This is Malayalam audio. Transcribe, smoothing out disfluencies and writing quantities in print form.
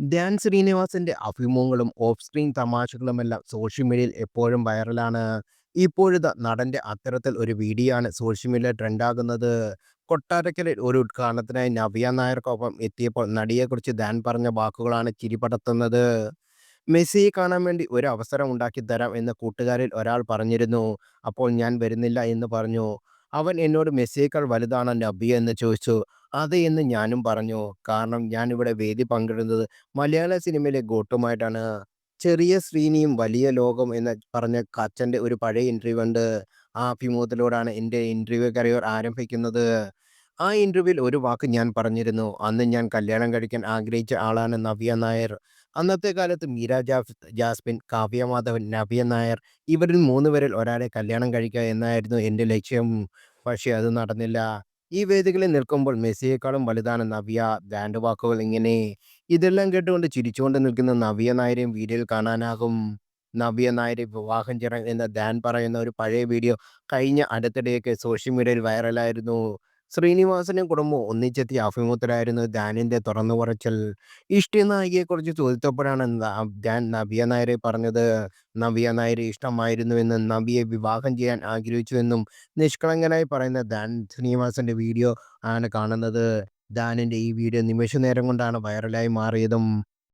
ധ്യാൻ ശ്രീനിവാസന്റെ അഭിമുഖങ്ങളും ഓഫ് സ്ക്രീൻ തമാശകളുമെല്ലാം സോഷ്യൽ മീഡിയയിൽ എപ്പോഴും വൈറലാണ്. ഇപ്പോഴിതാ നടന്റെ അത്തരത്തിൽ ഒരു വീഡിയോ ആണ് സോഷ്യൽ മീഡിയയിൽ ട്രെൻഡാകുന്നത്. കൊട്ടാരക്കരയിൽ ഒരു ഉദ്ഘാടനത്തിനായി നവ്യ നായർക്കൊപ്പം എത്തിയപ്പോൾ നടിയെക്കുറിച്ച് ധ്യാൻ പറഞ്ഞ വാക്കുകളാണ് ചിരിപടർത്തുന്നത്. മെസ്സിയെ കാണാൻ വേണ്ടി ഒരു അവസരം ഉണ്ടാക്കി തരാം എന്ന് കൂട്ടുകാരിൽ ഒരാൾ പറഞ്ഞിരുന്നു. അപ്പോൾ ഞാൻ വരുന്നില്ല എന്ന് പറഞ്ഞു. അവൻ എന്നോട് മെസ്സിയേക്കാൾ വലുതാണോ നബിയ എന്ന് ചോദിച്ചു. അതെ എന്ന് ഞാനും പറഞ്ഞു. കാരണം ഞാൻ ഇവിടെ വേദി പങ്കിടുന്നത് മലയാള സിനിമയിലെ ഗോട്ടുമായിട്ടാണ്. ചെറിയ ശ്രീനിയും വലിയ ലോകം എന്ന് പറഞ്ഞ കച്ചന്റെ ഒരു പഴയ ഇന്റർവ്യൂ ഉണ്ട്. ആ അഭിമുഖത്തിലൂടെയാണ് എൻ്റെ ഇന്റർവ്യൂ കരിയർ ആരംഭിക്കുന്നത്. ആ ഇന്റർവ്യൂവിൽ ഒരു വാക്ക് ഞാൻ പറഞ്ഞിരുന്നു. അന്ന് ഞാൻ കല്യാണം കഴിക്കാൻ ആഗ്രഹിച്ച ആളാണ് നവ്യ നായർ. അന്നത്തെ കാലത്ത് മീര ജാസ്മിൻ, കാവ്യ മാധവൻ, നവ്യ നായർ ഇവരിൽ 3 പേരിൽ ഒരാളെ കല്യാണം കഴിക്കുക എന്നായിരുന്നു എൻ്റെ ലക്ഷ്യം. പക്ഷേ അത് നടന്നില്ല. ഈ വേദികളിൽ നിൽക്കുമ്പോൾ മെസ്സിയേക്കാളും വലുതാണ് നവ്യ. ബ്രാൻഡ് വാക്കുകൾ ഇങ്ങനെ. ഇതെല്ലാം കേട്ടുകൊണ്ട് ചിരിച്ചുകൊണ്ട് നിൽക്കുന്ന നവ്യ നായരെയും വീഡിയോയിൽ കാണാനാകും. നവ്യ നായരെ വിവാഹം ചെയ്യണം എന്ന് ധ്യാൻ പറയുന്ന ഒരു പഴയ വീഡിയോ കഴിഞ്ഞ അടുത്തിടെയൊക്കെ സോഷ്യൽ മീഡിയയിൽ വൈറലായിരുന്നു. ശ്രീനിവാസനും കുടുംബവും ഒന്നിച്ചെത്തിയ അഭിമുഖത്തിലായിരുന്നു ധ്യാനിന്റെ തുറന്നു പറച്ചിൽ. ഇഷ്ടനായികയെക്കുറിച്ച് ചോദിച്ചപ്പോഴാണ് ധ്യാൻ നവ്യ നായരെ പറഞ്ഞത്. നവ്യ നായരെ ഇഷ്ടമായിരുന്നുവെന്നും നവ്യയെ വിവാഹം ചെയ്യാൻ ആഗ്രഹിച്ചുവെന്നും നിഷ്കളങ്കനായി പറയുന്ന ധ്യാൻ ശ്രീനിവാസന്റെ വീഡിയോ ആണ് കാണുന്നത്. ധ്യാനിന്റെ ഈ വീഡിയോ നിമിഷ നേരം കൊണ്ടാണ് വൈറലായി മാറിയതും.